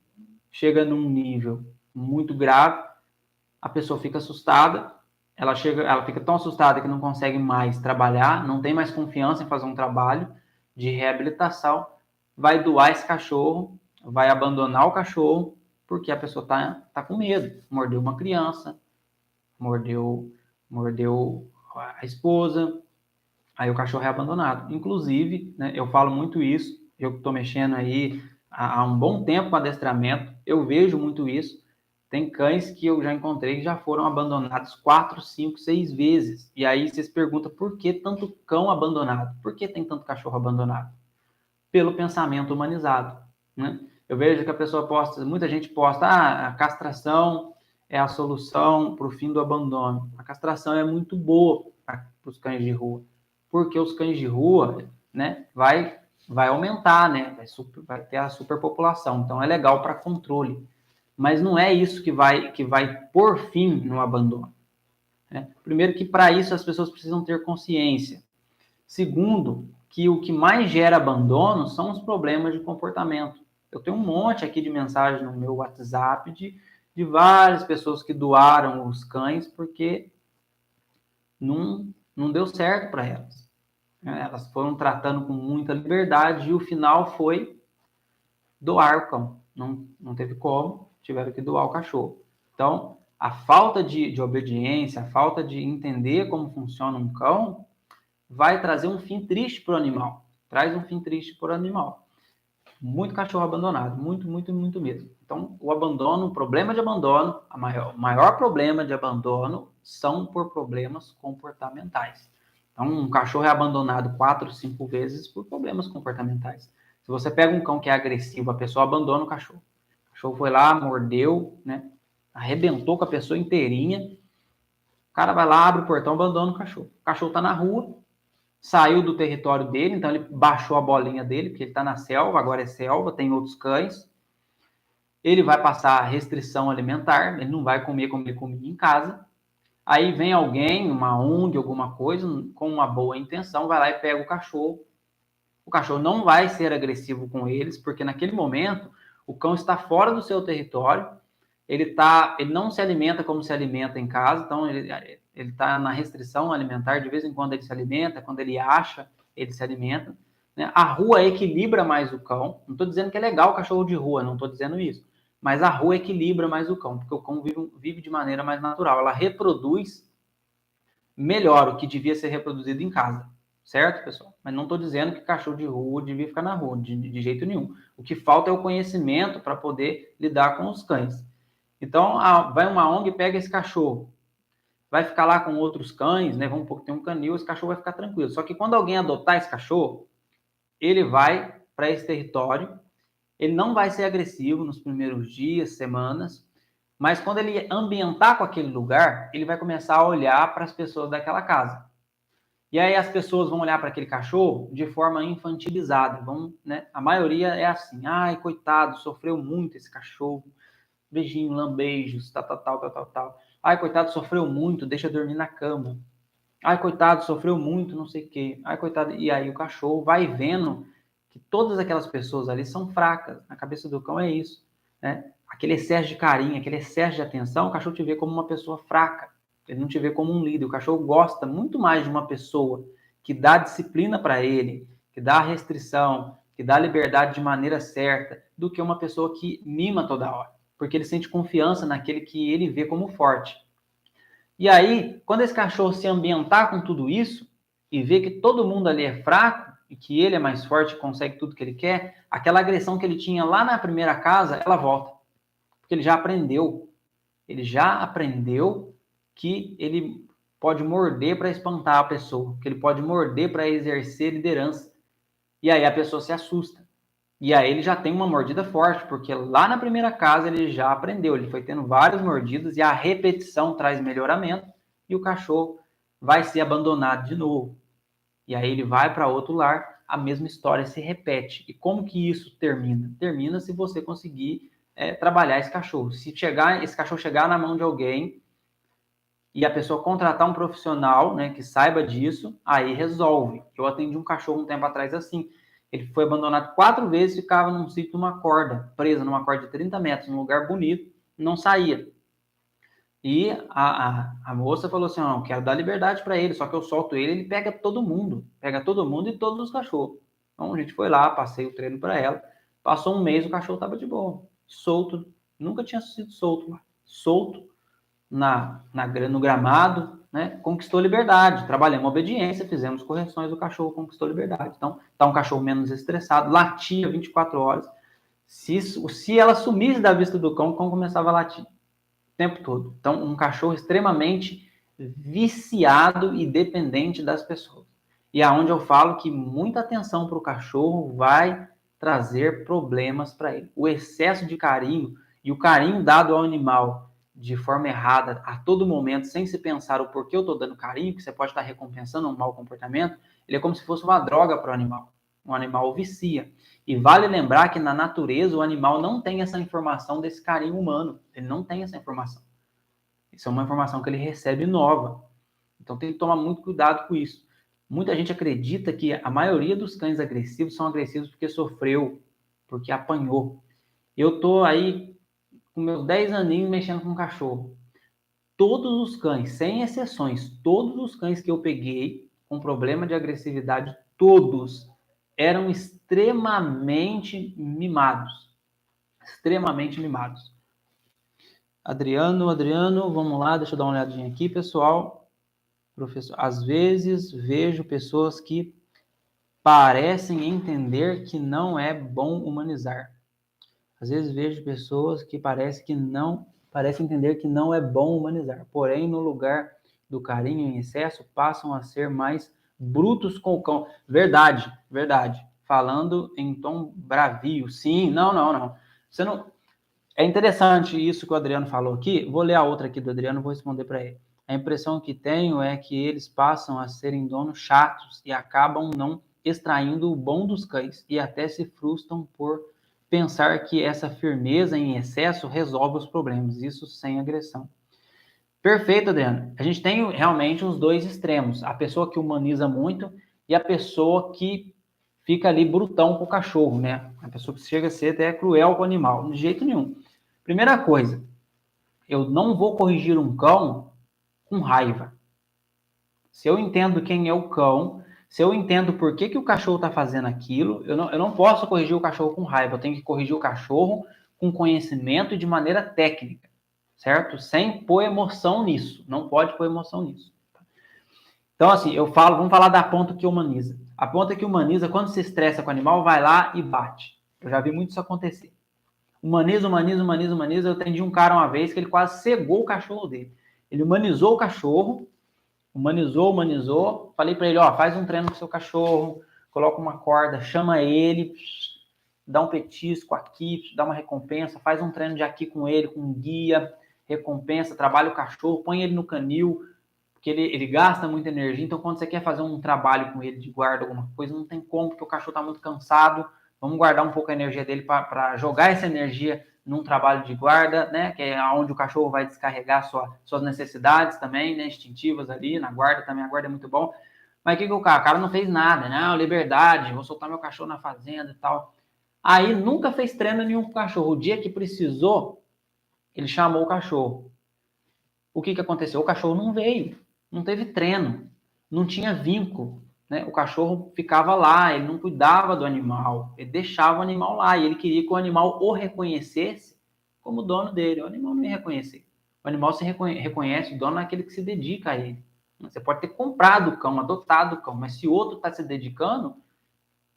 chega num nível muito grave, a pessoa fica assustada, ela fica tão assustada que não consegue mais trabalhar, não tem mais confiança em fazer um trabalho de reabilitação, vai doar esse cachorro, vai abandonar o cachorro, porque a pessoa tá com medo. Mordeu uma criança, mordeu a esposa, aí o cachorro é abandonado. Inclusive, né, eu falo muito isso, eu que estou mexendo aí há um bom tempo com adestramento, eu vejo muito isso. Tem cães que eu já encontrei que já foram abandonados 4, 5, 6 vezes. E aí vocês perguntam por que tanto cão abandonado? Por que tem tanto cachorro abandonado? Pelo pensamento humanizado, né? Eu vejo que a pessoa posta, muita gente posta, a castração é a solução para o fim do abandono. A castração é muito boa para os cães de rua, porque os cães de rua, né, vai vai aumentar, né? Vai ter a superpopulação. Então, é legal para controle. Mas não é isso que vai pôr fim no abandono. Né? Primeiro que para isso as pessoas precisam ter consciência. Segundo, que o que mais gera abandono são os problemas de comportamento. Eu tenho um monte aqui de mensagem no meu WhatsApp de várias pessoas que doaram os cães porque não deu certo para elas. Elas foram tratando com muita liberdade e o final foi doar o cão. Não teve como, tiveram que doar o cachorro. Então, a falta de obediência, a falta de entender como funciona um cão, vai trazer um fim triste para o animal. Traz um fim triste para o animal. Muito cachorro abandonado, muito, muito, muito mesmo. Então, o abandono, o problema de abandono, o maior problema de abandono são por problemas comportamentais. Então, um cachorro é abandonado 4, 5 vezes por problemas comportamentais. Se você pega um cão que é agressivo, a pessoa abandona o cachorro. O cachorro foi lá, mordeu, né? Arrebentou com a pessoa inteirinha. O cara vai lá, abre o portão, abandona o cachorro. O cachorro está na rua, saiu do território dele, então ele baixou a bolinha dele, porque ele está na selva, agora é selva, tem outros cães. Ele vai passar restrição alimentar, ele não vai comer como ele comia em casa. Aí vem alguém, uma ONG, alguma coisa, com uma boa intenção, vai lá e pega o cachorro. O cachorro não vai ser agressivo com eles, porque naquele momento o cão está fora do seu território, ele não se alimenta como se alimenta em casa, então ele está na restrição alimentar, de vez em quando ele se alimenta, quando ele acha, ele se alimenta. Né? A rua equilibra mais o cão, não estou dizendo que é legal o cachorro de rua, não estou dizendo isso, mas a rua equilibra mais o cão, porque o cão vive de maneira mais natural, ela reproduz melhor o que devia ser reproduzido em casa. Certo, pessoal? Mas não estou dizendo que cachorro de rua devia ficar na rua, de jeito nenhum. O que falta é o conhecimento para poder lidar com os cães. Então, vai uma ONG e pega esse cachorro. Vai ficar lá com outros cães, né? Vamos ter um canil, esse cachorro vai ficar tranquilo. Só que quando alguém adotar esse cachorro, ele vai para esse território, ele não vai ser agressivo nos primeiros dias, semanas, mas quando ele ambientar com aquele lugar, ele vai começar a olhar para as pessoas daquela casa. E aí as pessoas vão olhar para aquele cachorro de forma infantilizada. Né? A maioria é assim, ai, coitado, sofreu muito esse cachorro. Beijinho, lambeijos, tal. Ai, coitado, sofreu muito, deixa eu dormir na cama. Ai, coitado, sofreu muito, não sei o quê. Ai, coitado. E aí o cachorro vai vendo que todas aquelas pessoas ali são fracas. Na cabeça do cão é isso. Né? Aquele excesso de carinho, aquele excesso de atenção, o cachorro te vê como uma pessoa fraca. Ele não te vê como um líder. O cachorro gosta muito mais de uma pessoa que dá disciplina para ele, que dá restrição, que dá liberdade de maneira certa, do que uma pessoa que mima toda hora. Porque ele sente confiança naquele que ele vê como forte. E aí, quando esse cachorro se ambientar com tudo isso e ver que todo mundo ali é fraco e que ele é mais forte e consegue tudo que ele quer, aquela agressão que ele tinha lá na primeira casa, ela volta. Porque ele já aprendeu. Ele já aprendeu que ele pode morder para espantar a pessoa, que ele pode morder para exercer liderança. E aí a pessoa se assusta. E aí ele já tem uma mordida forte, porque lá na primeira casa ele já aprendeu, ele foi tendo várias mordidas e a repetição traz melhoramento e o cachorro vai ser abandonado de novo. E aí ele vai para outro lar, a mesma história se repete. E como que isso termina? Termina se você conseguir trabalhar esse cachorro. Se esse cachorro chegar na mão de alguém e a pessoa contratar um profissional, né, que saiba disso, aí resolve. Eu atendi um cachorro um tempo atrás assim. Ele foi abandonado 4 vezes, ficava num sítio numa corda, preso numa corda de 30 metros, num lugar bonito, não saía. E a moça falou assim, não, quero dar liberdade para ele, só que eu solto ele pega todo mundo e todos os cachorros. Então a gente foi lá, passei o treino para ela, passou um mês, o cachorro estava de boa, solto, nunca tinha sido solto, solto no gramado, né, conquistou liberdade, trabalhamos obediência, fizemos correções, o cachorro conquistou liberdade. Então, tá um cachorro menos estressado, latia 24 horas. Se ela sumisse da vista do cão, o cão começava a latir o tempo todo. Então, um cachorro extremamente viciado e dependente das pessoas. E aonde eu falo que muita atenção para o cachorro vai trazer problemas para ele. O excesso de carinho e o carinho dado ao animal de forma errada, a todo momento, sem se pensar o porquê eu estou dando carinho, que você pode estar recompensando um mau comportamento, ele é como se fosse uma droga para o animal. O animal vicia. E vale lembrar que na natureza o animal não tem essa informação desse carinho humano. Ele não tem essa informação. Isso é uma informação que ele recebe nova. Então tem que tomar muito cuidado com isso. Muita gente acredita que a maioria dos cães agressivos são agressivos porque sofreu, porque apanhou. Eu tô aí com meus 10 aninhos mexendo com cachorro. Todos os cães, sem exceções, todos os cães que eu peguei com problema de agressividade, todos eram extremamente mimados. Extremamente mimados. Adriano, vamos lá, deixa eu dar uma olhadinha aqui, pessoal. Professor, às vezes vejo pessoas que parecem entender que não é bom humanizar. Às vezes vejo pessoas que parecem entender que não é bom humanizar. Porém, no lugar do carinho em excesso, passam a ser mais brutos com o cão. Verdade, verdade. Falando em tom bravio. Sim, não. Você não. É interessante isso que o Adriano falou aqui. Vou ler a outra aqui do Adriano e vou responder para ele. A impressão que tenho é que eles passam a serem donos chatos e acabam não extraindo o bom dos cães e até se frustram por pensar que essa firmeza em excesso resolve os problemas, isso sem agressão. Perfeito, Adriano. A gente tem realmente os dois extremos, a pessoa que humaniza muito e a pessoa que fica ali brutão com o cachorro, né? A pessoa que chega a ser até cruel com o animal, de jeito nenhum. Primeira coisa, eu não vou corrigir um cão com raiva. Se eu entendo quem é o cão, se eu entendo por que o cachorro está fazendo aquilo, eu não posso corrigir o cachorro com raiva, eu tenho que corrigir o cachorro com conhecimento e de maneira técnica, certo? Sem pôr emoção nisso, não pode pôr emoção nisso. Então, assim, vamos falar da ponta que humaniza. A ponta que humaniza, quando se estressa com o animal, vai lá e bate. Eu já vi muito isso acontecer. Humaniza. Eu atendi um cara uma vez que ele quase cegou o cachorro dele. Ele humanizou o cachorro, humanizou. Falei para ele, ó, faz um treino com seu cachorro, coloca uma corda, chama ele, dá um petisco aqui, dá uma recompensa, faz um treino de aqui com ele, com um guia, recompensa, trabalha o cachorro, põe ele no canil, porque ele gasta muita energia. Então, quando você quer fazer um trabalho com ele de guarda, alguma coisa, não tem como, porque o cachorro está muito cansado. Vamos guardar um pouco a energia dele para jogar essa energia num trabalho de guarda, né? Que é onde o cachorro vai descarregar suas necessidades também, né? Instintivas ali, na guarda também. A guarda é muito bom. Mas o cara não fez nada, né? Liberdade, vou soltar meu cachorro na fazenda e tal. Aí nunca fez treino nenhum com o cachorro. O dia que precisou, ele chamou o cachorro. O que aconteceu? O cachorro não veio, não teve treino, não tinha vínculo, né? O cachorro ficava lá, ele não cuidava do animal, ele deixava o animal lá e ele queria que o animal o reconhecesse como dono dele. O animal não ia reconhecer. O animal se reconhece o dono naquele que se dedica a ele. Você pode ter comprado o cão, adotado o cão, mas se o outro está se dedicando,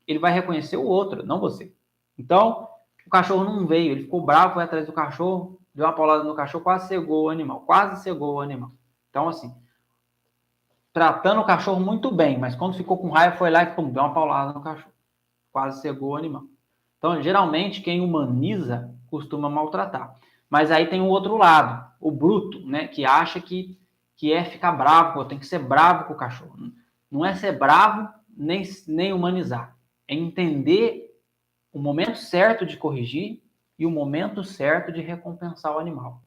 ele vai reconhecer o outro, não você. Então, o cachorro não veio, ele ficou bravo, foi atrás do cachorro, deu uma paulada no cachorro, quase cegou o animal. Então, assim, tratando o cachorro muito bem, mas quando ficou com raiva, foi lá e pum, deu uma paulada no cachorro. Quase cegou o animal. Então, geralmente, quem humaniza costuma maltratar. Mas aí tem o outro lado, o bruto, né, que acha que é ficar bravo, tem que ser bravo com o cachorro. Não é ser bravo, nem humanizar. É entender o momento certo de corrigir e o momento certo de recompensar o animal.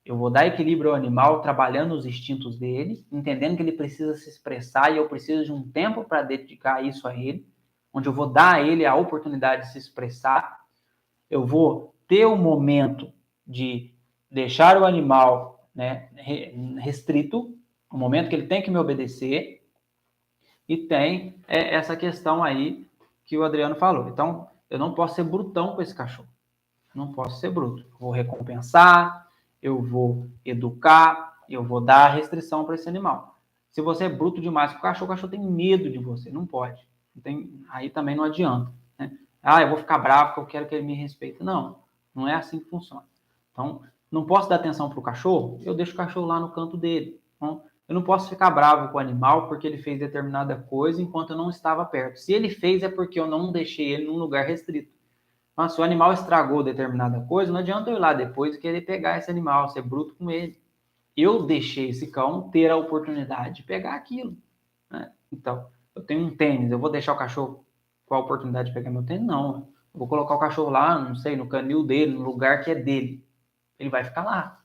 Eu vou dar equilíbrio ao animal trabalhando os instintos dele, entendendo que ele precisa se expressar e eu preciso de um tempo para dedicar isso a ele, onde eu vou dar a ele a oportunidade de se expressar. Eu vou ter o momento de deixar o animal, né, restrito, o momento que ele tem que me obedecer, e tem essa questão aí que o Adriano falou. Então, eu não posso ser brutão com esse cachorro. Não posso ser bruto. Eu vou recompensar, eu vou educar, eu vou dar restrição para esse animal. Se você é bruto demais com o cachorro tem medo de você. Não pode. Aí também não adianta. Né? Eu vou ficar bravo porque eu quero que ele me respeite. Não é assim que funciona. Então, não posso dar atenção para o cachorro, eu deixo o cachorro lá no canto dele. Então, eu não posso ficar bravo com o animal porque ele fez determinada coisa enquanto eu não estava perto. Se ele fez, é porque eu não deixei ele num lugar restrito. Mas se o animal estragou determinada coisa, não adianta eu ir lá depois e querer pegar esse animal, ser bruto com ele. Eu deixei esse cão ter a oportunidade de pegar aquilo. Né? Então, eu tenho um tênis, eu vou deixar o cachorro qual a oportunidade de pegar meu tênis? Não. Eu vou colocar o cachorro lá, não sei, no canil dele, no lugar que é dele. Ele vai ficar lá.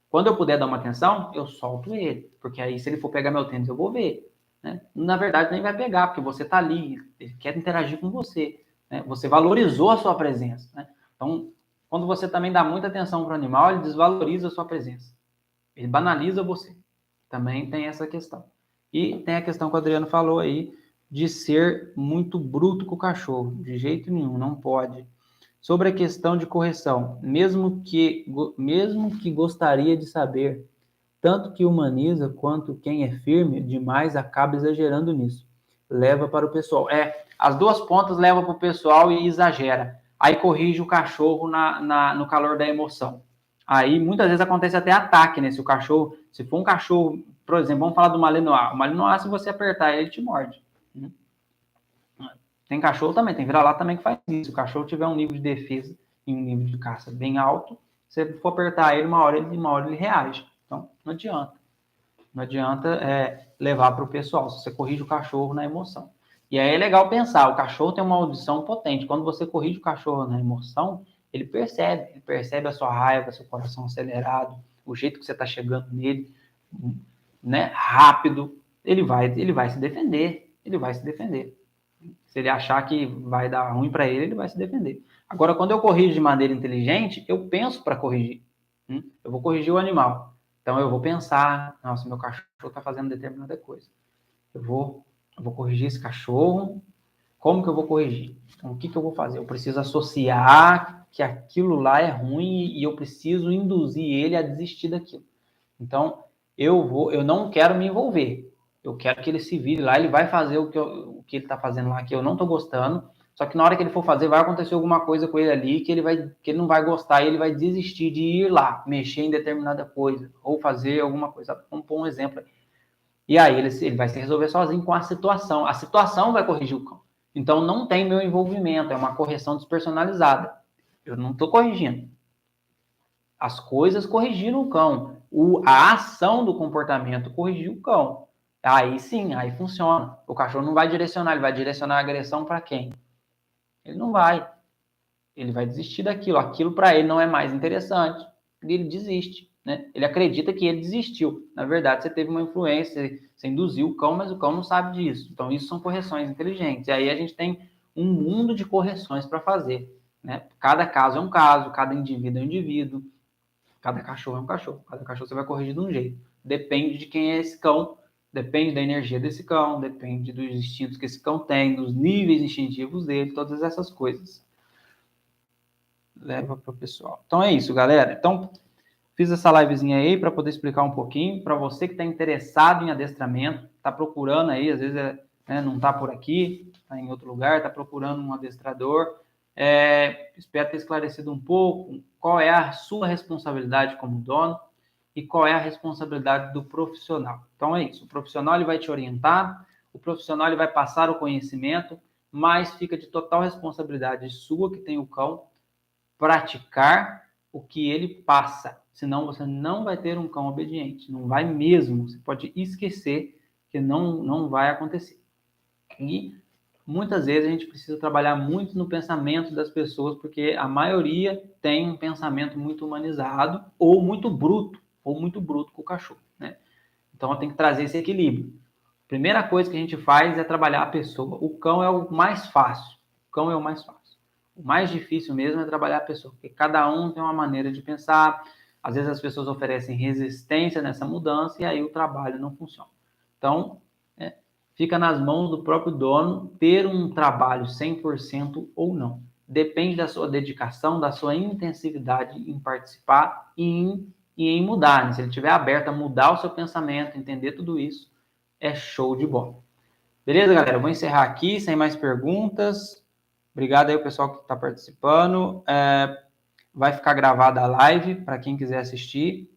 Quando eu puder dar uma atenção, eu solto ele. Porque aí, se ele for pegar meu tênis, eu vou ver. Né? Na verdade, nem vai pegar, porque você está ali, ele quer interagir com você. Né? Você valorizou a sua presença. Né? Então, quando você também dá muita atenção para o animal, ele desvaloriza a sua presença. Ele banaliza você. Também tem essa questão. E tem a questão que o Adriano falou aí, de ser muito bruto com o cachorro. De jeito nenhum, não pode. Sobre a questão de correção, mesmo que gostaria de saber, tanto que humaniza quanto quem é firme demais acaba exagerando nisso. Leva para o pessoal. As duas pontas levam para o pessoal e exagera. Aí corrige o cachorro no calor da emoção. Aí muitas vezes acontece até ataque, né? Se o cachorro, se for um cachorro, por exemplo, vamos falar do Malinois. O Malinois, se você apertar ele te morde. Tem cachorro também, tem vira-lata também que faz isso. Se o cachorro tiver um nível de defesa e um nível de caça bem alto, se você for apertar ele, uma hora ele reage. Então, não adianta. Não adianta levar para o pessoal, se você corrige o cachorro na emoção. E aí é legal pensar, o cachorro tem uma audição potente. Quando você corrige o cachorro na emoção, ele percebe a sua raiva, seu coração acelerado, o jeito que você está chegando nele, né, rápido, ele vai se defender, ele vai se defender. Se ele achar que vai dar ruim para ele, ele vai se defender. Agora, quando eu corrijo de maneira inteligente, eu penso para corrigir. Eu vou corrigir o animal. Então, eu vou pensar, nossa, meu cachorro está fazendo determinada coisa. Eu vou corrigir esse cachorro. Como que eu vou corrigir? Então, o que eu vou fazer? Eu preciso associar que aquilo lá é ruim e eu preciso induzir ele a desistir daquilo. Então, eu não quero me envolver. Eu quero que ele se vire lá, ele vai fazer o que ele está fazendo lá, que eu não estou gostando. Só que na hora que ele for fazer, vai acontecer alguma coisa com ele ali que ele não vai gostar e ele vai desistir de ir lá, mexer em determinada coisa, ou fazer alguma coisa. Vamos pôr um exemplo aí. E aí ele vai se resolver sozinho com a situação. A situação vai corrigir o cão. Então não tem meu envolvimento, é uma correção despersonalizada. Eu não estou corrigindo. As coisas corrigiram o cão. A ação do comportamento corrigiu o cão. Aí sim, aí funciona. O cachorro não vai direcionar, ele vai direcionar a agressão para quem? Ele não vai. Ele vai desistir daquilo. Aquilo para ele não é mais interessante. Ele desiste. Né? Ele acredita que ele desistiu. Na verdade, você teve uma influência, você induziu o cão, mas o cão não sabe disso. Então, isso são correções inteligentes. E aí a gente tem um mundo de correções para fazer. Né? Cada caso é um caso, cada indivíduo é um indivíduo. Cada cachorro é um cachorro. Cada cachorro você vai corrigir de um jeito. Depende de quem é esse cão, depende da energia desse cão, depende dos instintos que esse cão tem, dos níveis instintivos dele, todas essas coisas. Leva para o pessoal. Então é isso, galera. Então, fiz essa livezinha aí para poder explicar um pouquinho. Para você que está interessado em adestramento, está procurando aí, às vezes não está por aqui, está em outro lugar, está procurando um adestrador. Espero ter esclarecido um pouco qual é a sua responsabilidade como dono e qual é a responsabilidade do profissional. Então é isso, o profissional ele vai te orientar, o profissional ele vai passar o conhecimento, mas fica de total responsabilidade sua que tem o cão praticar o que ele passa, senão você não vai ter um cão obediente, não vai mesmo, você pode esquecer que não vai acontecer. E muitas vezes a gente precisa trabalhar muito no pensamento das pessoas, porque a maioria tem um pensamento muito humanizado ou muito bruto com o cachorro, né? Então tem que trazer esse equilíbrio. Primeira coisa que a gente faz é trabalhar a pessoa. O cão é o mais fácil. O cão é o mais fácil. O mais difícil mesmo é trabalhar a pessoa, porque cada um tem uma maneira de pensar. Às vezes as pessoas oferecem resistência nessa mudança e aí o trabalho não funciona. Então, fica nas mãos do próprio dono ter um trabalho 100% ou não. Depende da sua dedicação, da sua intensividade em participar e em mudar. Né? Se ele estiver aberto a mudar o seu pensamento, entender tudo isso, é show de bola. Beleza, galera? Eu vou encerrar aqui, sem mais perguntas. Obrigado aí ao pessoal que está participando. Vai ficar gravada a live para quem quiser assistir.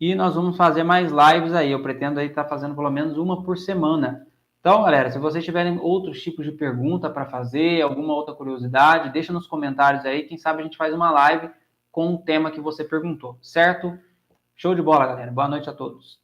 E nós vamos fazer mais lives aí. Eu pretendo aí estar fazendo pelo menos uma por semana. Então, galera, se vocês tiverem outros tipos de pergunta para fazer, alguma outra curiosidade, deixa nos comentários aí. Quem sabe a gente faz uma live com o tema que você perguntou, certo? Show de bola, galera. Boa noite a todos.